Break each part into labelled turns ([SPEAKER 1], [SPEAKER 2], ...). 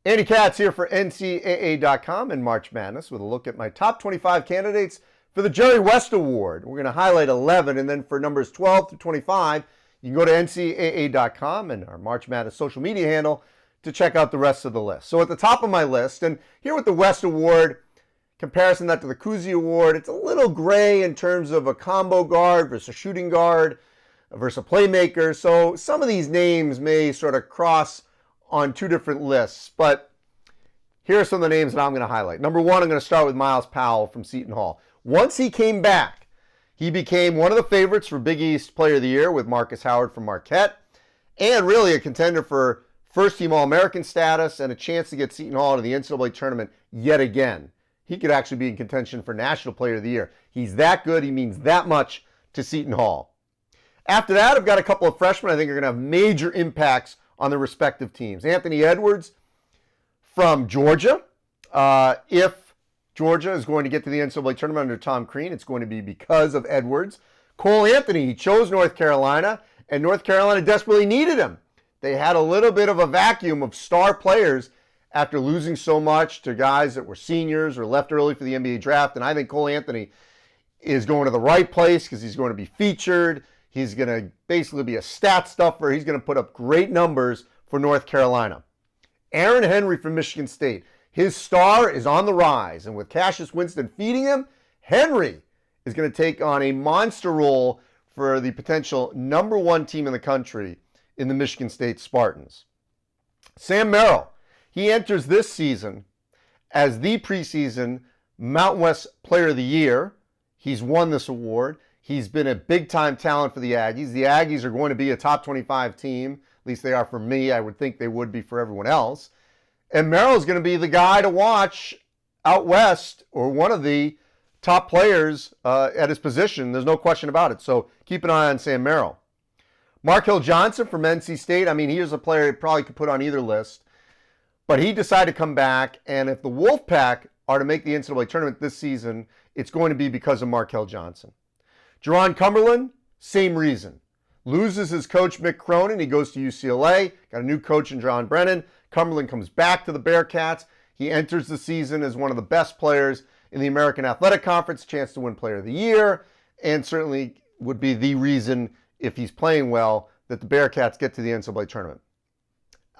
[SPEAKER 1] Andy Katz here for NCAA.com and March Madness with a look at my top 25 candidates for the Jerry West Award. We're going to highlight 11, and then for numbers 12 through 25, you can go to NCAA.com and our March Madness social media handle to check out the rest of the list. So at the top of my list, and here with the West Award, comparison that to the Cousy Award, it's a little gray in terms of a combo guard versus a shooting guard versus a playmaker. So some of these names may sort of cross on two different lists, but here are some of the names that I'm going to highlight. Number one, I'm going to start with Myles Powell from Seton Hall. Once he came back, he became one of the favorites for Big East Player of the Year with Marcus Howard from Marquette, and really a contender for first-team All-American status and a chance to get Seton Hall to the NCAA tournament yet again. He could actually be in contention for National Player of the Year. He's that good. He means that much to Seton Hall. After that, I've got a couple of freshmen I think are going to have major impacts on their respective teams. Anthony Edwards from Georgia. If Georgia is going to get to the NCAA tournament under Tom Crean, it's going to be because of Edwards. Cole Anthony, he chose North Carolina, and North Carolina desperately needed him. They had a little bit of a vacuum of star players after losing so much to guys that were seniors or left early for the NBA draft, and I think Cole Anthony is going to the right place because he's going to be featured. He's going to basically be a stat stuffer. He's going to put up great numbers for North Carolina. Aaron Henry from Michigan State. His star is on the rise, and with Cassius Winston feeding him, Henry is going to take on a monster role for the potential number one team in the country in the Michigan State Spartans. Sam Merrill. He enters this season as the preseason Mountain West Player of the Year. He's won this award. He's been a big-time talent for the Aggies. The Aggies are going to be a top 25 team. At least they are for me. I would think they would be for everyone else. And Merrill's going to be the guy to watch out west, or one of the top players at his position. There's no question about it. So keep an eye on Sam Merrill. Markell Johnson from NC State. I mean, he was a player you probably could put on either list. But he decided to come back, and if the Wolfpack are to make the NCAA tournament this season, it's going to be because of Markell Johnson. Geron Cumberland, same reason. Loses his coach, Mick Cronin. He goes to UCLA. Got a new coach in John Brennan. Cumberland comes back to the Bearcats. He enters the season as one of the best players in the American Athletic Conference, chance to win Player of the Year, and certainly would be the reason, if he's playing well, that the Bearcats get to the NCAA tournament.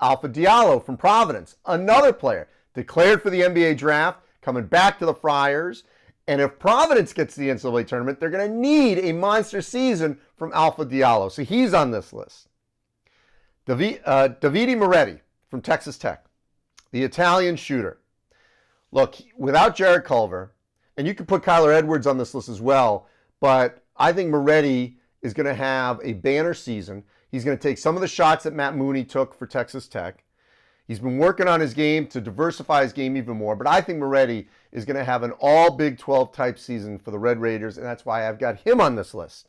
[SPEAKER 1] Alpha Diallo from Providence, another player, declared for the NBA draft, coming back to the Friars. And if Providence gets to the NCAA tournament, they're going to need a monster season from Alpha Diallo. So he's on this list. Davide Moretti from Texas Tech, the Italian shooter. Look, without Jarrett Culver, and you could put Kyler Edwards on this list as well, but I think Moretti is going to have a banner season. He's going to take some of the shots that Matt Mooney took for Texas Tech. He's been working on his game to diversify his game even more, but I think Moretti is going to have an all Big 12 type season for the Red Raiders, and that's why I've got him on this list.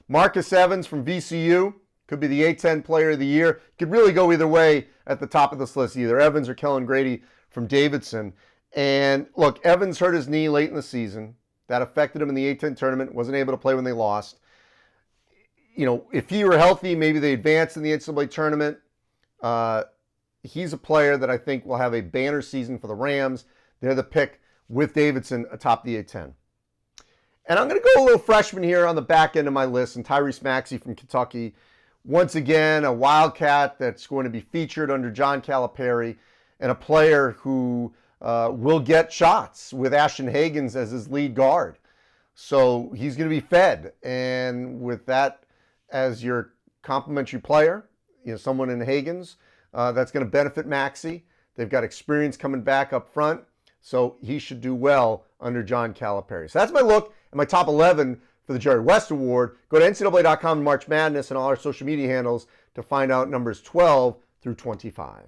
[SPEAKER 1] Marcus Evans from VCU could be the A10 Player of the Year. Could really go either way at the top of this list, either Evans or Kellen Grady from Davidson. And look, Evans hurt his knee late in the season. That affected him in the A10 tournament. Wasn't able to play when they lost. You know, if he were healthy, maybe they advance in the NCAA tournament. He's a player that I think will have a banner season for the Rams. They're the pick with Davidson atop the A10. And I'm going to go a little freshman here on the back end of my list, and Tyrese Maxie from Kentucky. Once again, a Wildcat that's going to be featured under John Calipari, and a player who will get shots with Ashton Hagans as his lead guard. So he's going to be fed. And with that as your complimentary player, you know, someone in Hagans, that's going to benefit Maxie. They've got experience coming back up front, so he should do well under John Calipari. So that's my look at my top 11 for the Jerry West Award. Go to NCAA.com, March Madness, and all our social media handles to find out numbers 12 through 25.